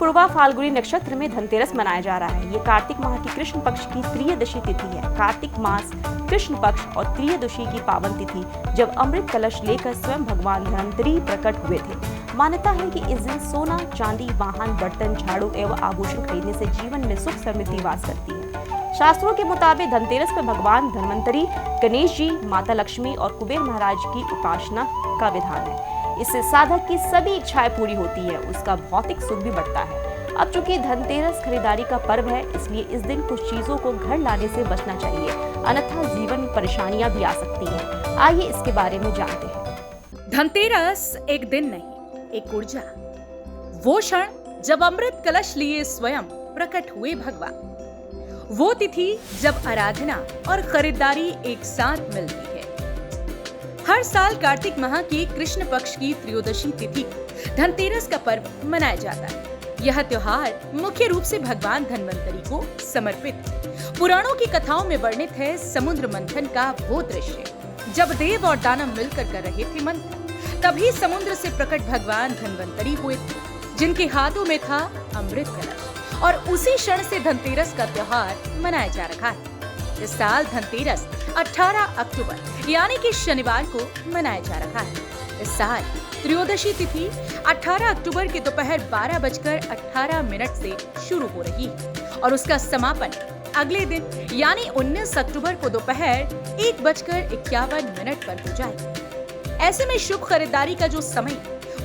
पूर्वा फाल्गुनी नक्षत्र में धनतेरस मनाया जा रहा है। ये कार्तिक माह की कृष्ण पक्ष की त्रयोदशी तिथि है। कार्तिक मास कृष्ण पक्ष और त्रयोदशी की पावन तिथि, जब अमृत कलश लेकर स्वयं भगवान धन्वंतरी प्रकट हुए थे। मान्यता है कि इस दिन सोना, चांदी, वाहन, बर्तन, झाड़ू एवं आभूषण खरीदने से जीवन में सुख समृद्धि वास करती है। शास्त्रों के मुताबिक धनतेरस पर भगवान धन्वंतरी, गणेश जी, माता लक्ष्मी और कुबेर महाराज की उपासना का विधान है। इससे साधक की सभी इच्छाएं पूरी होती है, उसका भौतिक सुख भी बढ़ता है। अब चूंकि धनतेरस खरीदारी का पर्व है, इसलिए इस दिन कुछ चीजों को घर लाने से बचना चाहिए, अन्यथा जीवन में परेशानियां भी आ सकती हैं। आइए इसके बारे में जानते हैं। धनतेरस एक दिन नहीं, एक ऊर्जा, वो क्षण जब अमृत कलश लिए स्वयं प्रकट हुए भगवान, वो तिथि जब आराधना और खरीदारी एक साथ मिलती है। हर साल कार्तिक माह की कृष्ण पक्ष की त्रयोदशी तिथि धनतेरस का पर्व मनाया जाता है। यह त्योहार मुख्य रूप से भगवान धन्वंतरी को समर्पित है। पुराणों की कथाओं में वर्णित है समुद्र मंथन का वो दृश्य, जब देव और दानव मिलकर कर रहे थे मंथन। तभी समुद्र से प्रकट भगवान धन्वंतरी हुए थे, जिनके हाथों में था अमृत कलश, और उसी क्षण से धनतेरस का त्योहार मनाया जा रहा है। इस साल धनतेरस 18 अक्टूबर यानी कि शनिवार को मनाया जा रहा है। इस साल त्रयोदशी तिथि 18 अक्टूबर के दोपहर 12:18 से शुरू हो रही है और उसका समापन अगले दिन यानी 19 अक्टूबर को दोपहर 1:51 पर हो जाएगा। ऐसे में शुभ खरीदारी का जो समय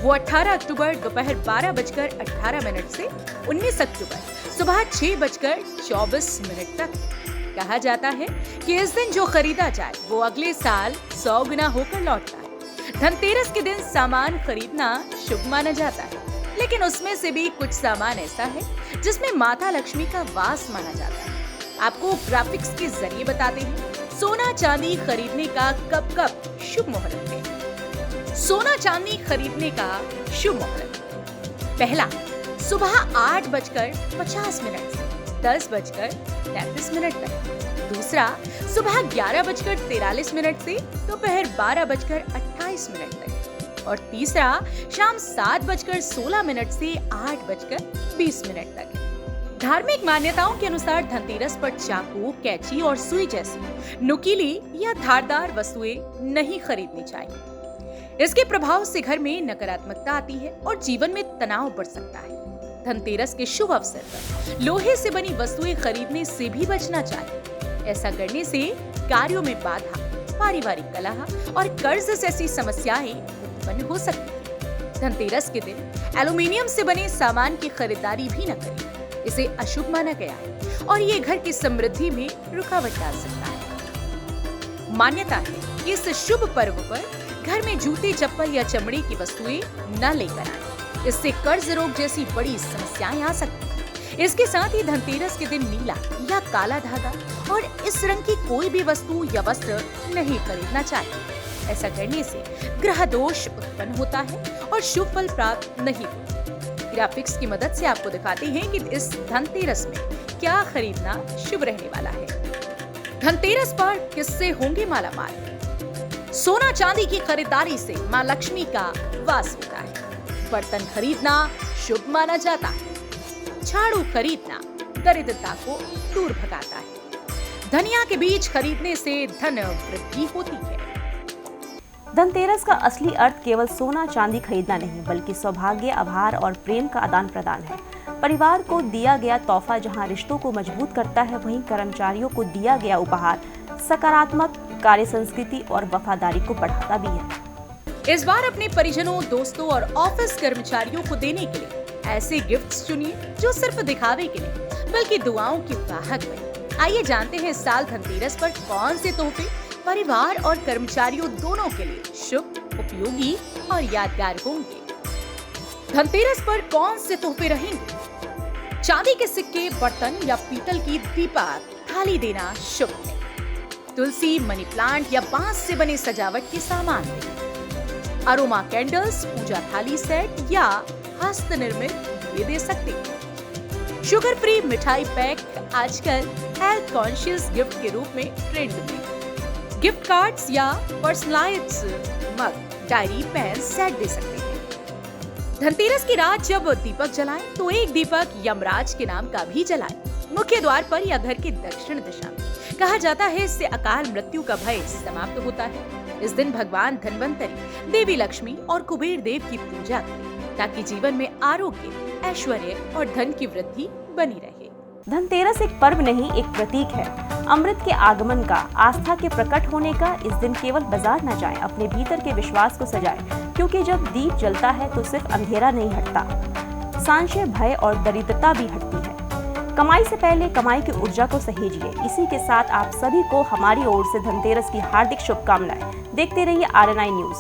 वो 18 अक्टूबर दोपहर 12:18 से 19 अक्टूबर सुबह 6:24 तक। कहा जाता है कि इस दिन जो खरीदा जाए वो अगले साल 100 गुना होकर लौटता है। धनतेरस के दिन सामान खरीदना शुभ माना जाता है, लेकिन उसमें से भी कुछ सामान ऐसा है जिसमें माता लक्ष्मी का वास माना जाता है। आपको ग्राफिक्स के जरिए बताते हैं सोना चांदी खरीदने का कब शुभ मुहूर्त है। सोना चांदी खरीदने का शुभ मुहूर्त पहला, सुबह 8:50 से 10:33 तक। दूसरा, सुबह 11:43 से दोपहर 12:28 तक। और तीसरा, शाम 7:16 से 8:20 तक। धार्मिक मान्यताओं के अनुसार धनतेरस पर चाकू, कैंची और सुई जैसी नुकीली या धारदार वस्तुएं नहीं खरीदनी चाहिए। इसके प्रभाव से घर में नकारात्मकता आती है और जीवन में तनाव बढ़ सकता है। धनतेरस के शुभ अवसर पर लोहे से बनी वस्तुएं खरीदने से भी बचना चाहिए। ऐसा करने से कार्यों में बाधा, पारिवारिक कलह और कर्ज जैसी समस्याएं उत्पन्न हो सकती हैं। धनतेरस के दिन एल्युमिनियम से बने सामान की खरीदारी भी न करें, इसे अशुभ माना गया है और ये घर की समृद्धि में रुकावट डाल सकता है। मान्यता है कि इस शुभ पर्व पर घर में जूते, चप्पल या चमड़े की वस्तुएं न लेकर आएं। इससे कर्ज रोग जैसी बड़ी समस्याएं आ सकती हैं। इसके साथ ही धनतेरस के दिन नीला या काला धागा और इस रंग की कोई भी वस्तु या वस्त्र नहीं खरीदना चाहिए। ऐसा करने से ग्रह दोष उत्पन्न होता है और शुभ फल प्राप्त नहीं होता। ग्राफिक्स की मदद से आपको दिखाते हैं कि इस धनतेरस में क्या खरीदना शुभ रहने वाला है। धनतेरस पर किससे होंगे मालामाल? सोना चांदी की खरीदारी से मां लक्ष्मी का वास होता है। बर्तन खरीदना शुभ माना जाता है। झाड़ू खरीदना दरिद्रता को दूर भगाता है। धनिया के बीज खरीदने से धन वृद्धि होती है। धनतेरस का असली अर्थ केवल सोना चांदी खरीदना नहीं, बल्कि सौभाग्य, आभार और प्रेम का आदान प्रदान है। परिवार को दिया गया तोहफा जहां रिश्तों को मजबूत करता है, वहीं कर्मचारियों को दिया गया उपहार सकारात्मक कार्य संस्कृति और वफादारी को बढ़ाता भी है। इस बार अपने परिजनों, दोस्तों और ऑफिस कर्मचारियों को देने के लिए ऐसे गिफ्ट्स चुनिए जो सिर्फ दिखावे के नहीं बल्कि दुआओं की वाहक बने। आइए जानते हैं इस साल धनतेरस पर कौन से तोहफे परिवार और कर्मचारियों दोनों के लिए शुभ, उपयोगी और यादगार होंगे। धनतेरस पर कौन से तोहफे रहेंगे? चांदी के सिक्के, बर्तन या पीतल की दीपा थाली देना शुभ है। तुलसी, मनी प्लांट या बांस से बने सजावट के सामान दें। अरोमा कैंडल्स, पूजा थाली सेट या हस्त निर्मित ये दे सकते हैं। शुगर फ्री मिठाई पैक आजकल हेल्थ कॉन्शियस गिफ्ट के रूप में ट्रेंड में। गिफ्ट कार्ड्स या पर्सनलाइज्ड मग, डायरी, पेन सेट दे सकते हैं। धनतेरस की रात जब दीपक जलाएं तो एक दीपक यमराज के नाम का भी जलाएं, मुख्य द्वार पर या घर के दक्षिण दिशा में। कहा जाता है इससे अकाल मृत्यु का भय समाप्त होता है। इस दिन भगवान धन्वंतरी, देवी लक्ष्मी और कुबेर देव की पूजा करें ताकि जीवन में आरोग्य, ऐश्वर्य और धन की वृद्धि बनी रहे। धनतेरस एक पर्व नहीं, एक प्रतीक है अमृत के आगमन का, आस्था के प्रकट होने का। इस दिन केवल बाजार न जाएं, अपने भीतर के विश्वास को सजाएं, क्योंकि जब दीप जलता है तो सिर्फ अंधेरा नहीं हटता, संशय, भय और दरिद्रता भी हटती है। कमाई से पहले कमाई की ऊर्जा को सहेजिए। इसी के साथ आप सभी को हमारी ओर से धनतेरस की हार्दिक शुभकामनाएं। देखते रहिए RNI न्यूज।